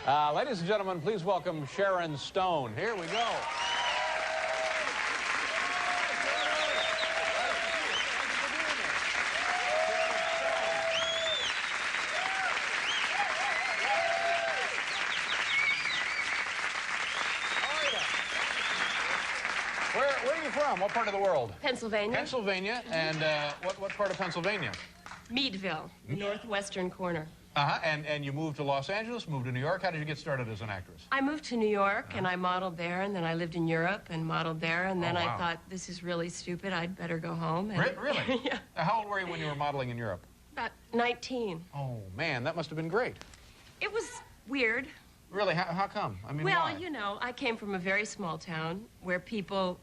Ladies and gentlemen, please welcome Sharon Stone. Here we go. Where are you from? What part of the world? Pennsylvania. Pennsylvania. And what part of Pennsylvania? Meadville, the northwestern corner. And you moved to Los Angeles, moved to New York. How did you get started as an actress? I moved to New York, and I modeled there, and then I lived in Europe and modeled there, and then I thought, this is really stupid, I'd better go home. And Really? Yeah. How old were you when you were modeling in Europe? About 19. Oh, man, that must have been great. It was weird. Really? How come? I mean, well, why? you know, I came from a very small town where people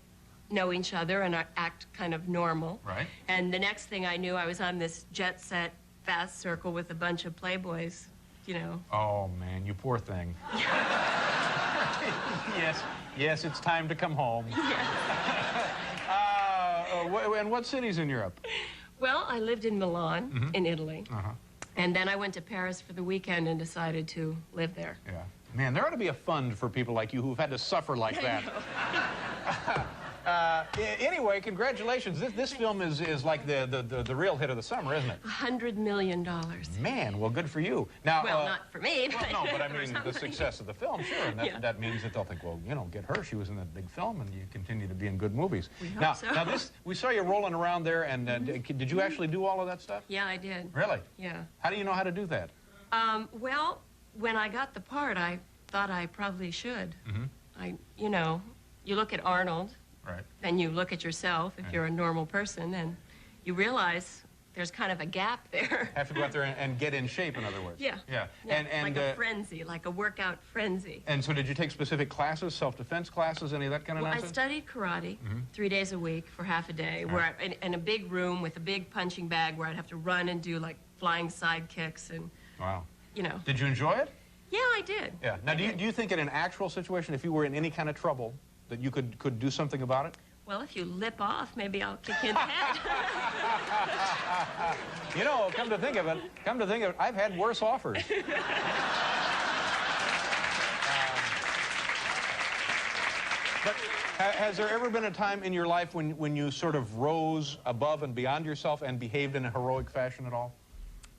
know each other and act kind of normal. Right. And the next thing I knew, I was on this jet-set fast circle with a bunch of playboys, you know. Oh, man, you poor thing. Yes, it's time to come home. Yes. And what cities in Europe? Well, I lived in Milan, in Italy. And then I went to Paris for the weekend and decided to live there. Yeah. Man, there ought to be a fund for people like you who've had to suffer like that. Anyway, congratulations. This film is like the real hit of the summer, isn't it? $100 million. Man, well, good for you. Now, well, not for me. Well, no, but I mean the success of the film, sure. And that means that they'll think, well, you know, get her. She was in that big film, and you continue to be in good movies. We hope so. Now, we saw you rolling around there, and did you actually do all of that stuff? Yeah, I did. Really? Yeah. How do you know how to do that? Well, when I got the part, I thought I probably should. You know, you look at Arnold. Right. And you look at yourself, if you're a normal person, and you realize there's kind of a gap there. Have to go out there and get in shape, in other words. Yeah. Yeah. And like a frenzy, like a workout frenzy. And so did you take specific classes, self-defense classes, any of that kind of nonsense? I studied karate 3 days a week for half a day, where in a big room with a big punching bag where I'd have to run and do like flying side kicks and, you know. Did you enjoy it? Yeah, I did. Yeah. Now, do you think in an actual situation, if you were in any kind of trouble, that you could do something about it? Well, if you lip off, maybe I'll kick you in the head. You know, come to think of it, I've had worse offers. But has there ever been a time in your life when you sort of rose above and beyond yourself and behaved in a heroic fashion at all?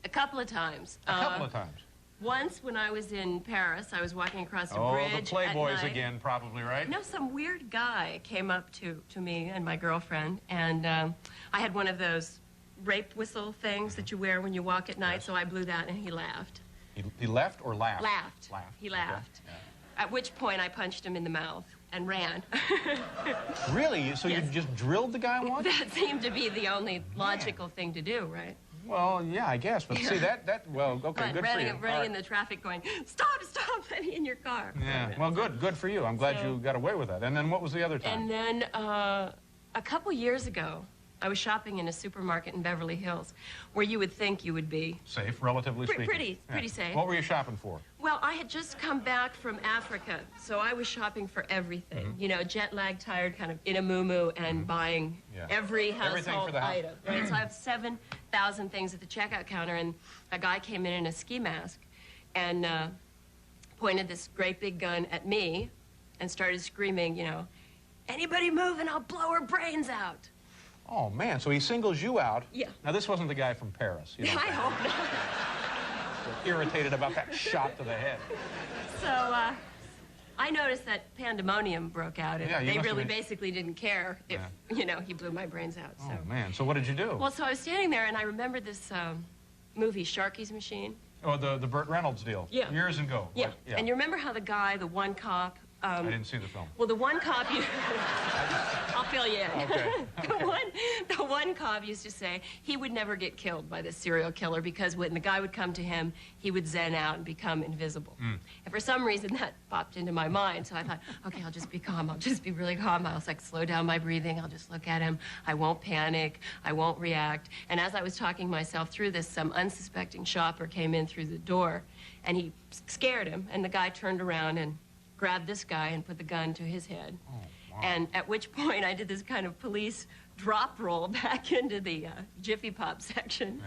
A couple of times. A couple of times. Once, when I was in Paris, I was walking across a bridge. Oh, the Playboys again, probably, right? No, some weird guy came up to me and my girlfriend, and I had one of those rape whistle things that you wear when you walk at night, so I blew that, and he laughed. He left or laughed? Laughed. Laughed. He laughed. Okay. At which point, I punched him in the mouth and ran. Really? So Yes. you just drilled the guy once? That seemed to be the only logical thing to do, right? Well, yeah, I guess. But see, well, okay, good for you. Running in the traffic going, stop, let me in your car. Yeah, well, good for you. I'm glad you got away with that. And then what was the other time? And then a couple years ago, I was shopping in a supermarket in Beverly Hills, where you would think you would be. Safe, relatively speaking. Pretty safe. What were you shopping for? Well, I had just come back from Africa, so I was shopping for everything. You know, jet-lag, tired, kind of in a moo-moo, and buying every household item. Right? So I have 7,000 things at the checkout counter, and a guy came in a ski mask and pointed this great big gun at me and started screaming, you know, anybody move and I'll blow her brains out. Oh, man, so he singles you out. Yeah. Now, this wasn't the guy from Paris. You know, I hope not. Irritated about that shot to the head. So I noticed that pandemonium broke out, and they really basically didn't care if, you know, he blew my brains out. So. Oh, man, so what did you do? Well, so I was standing there, and I remembered this movie, Sharky's Machine. Oh, the Burt Reynolds deal. Yeah. Years ago. Yeah. Like, And you remember how the guy, the one cop... I didn't see the film. Well, the one cop... I'll fill you in. Okay. The one cop used to say he would never get killed by this serial killer because when the guy would come to him, he would zen out and become invisible. And for some reason, that popped into my mind. So I thought, okay, I'll just be calm. I'll just be really calm. I'll like slow down my breathing. I'll just look at him. I won't panic. I won't react. And as I was talking myself through this, some unsuspecting shopper came in through the door, and he scared him. And the guy turned around and grabbed this guy and put the gun to his head. Oh, wow. And at which point I did this kind of police drop roll back into the Jiffy Pop section.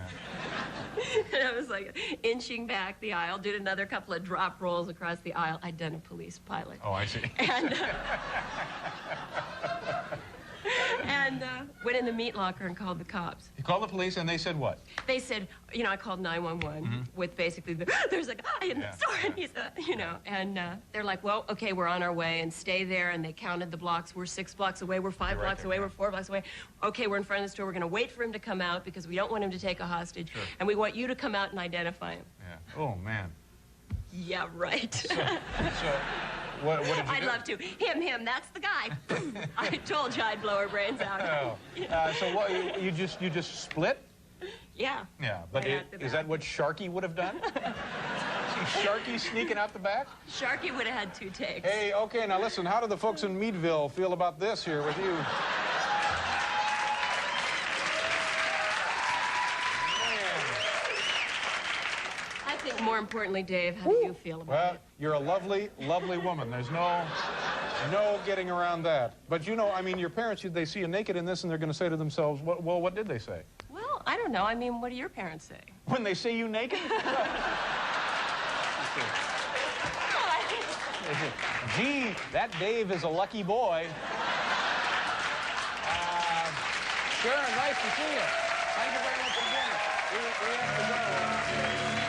And I was like inching back the aisle, did another couple of drop rolls across the aisle. I'd done a police pilot. Oh, I see. And went in the meat locker and called the cops. You called the police and they said what? They said, you know, I called 911 with basically there's a guy in the store and he's and they're like, well, okay, we're on our way and stay there. And they counted the blocks. We're 6 blocks away. We're 5 blocks away. We're 4 blocks away. Okay, we're in front of the store. We're going to wait for him to come out because we don't want him to take a hostage. Sure. And we want you to come out and identify him. Yeah. Oh, man. Yeah, right. So what did you I'd do? love to. Him, that's the guy. I told you I'd blow her brains out. Oh. So what, you just split? Yeah. Yeah, but Right out the is back. that what Sharky would have done? See Sharky sneaking out the back? Sharky would have had 2 takes. Hey, okay, now listen, how do the folks in Meadville feel about this here with you? I think more importantly, Dave, how do you feel about Well, it? you're a lovely, lovely woman. There's no getting around that. But you know, I mean, your parents, they see you naked in this and they're going to say to themselves, well, what did they say? Well, I don't know. I mean, what do your parents say? When they see you naked? Gee, that Dave is a lucky boy. Sharon, nice to see you. Thank you very much for being here. We have to go.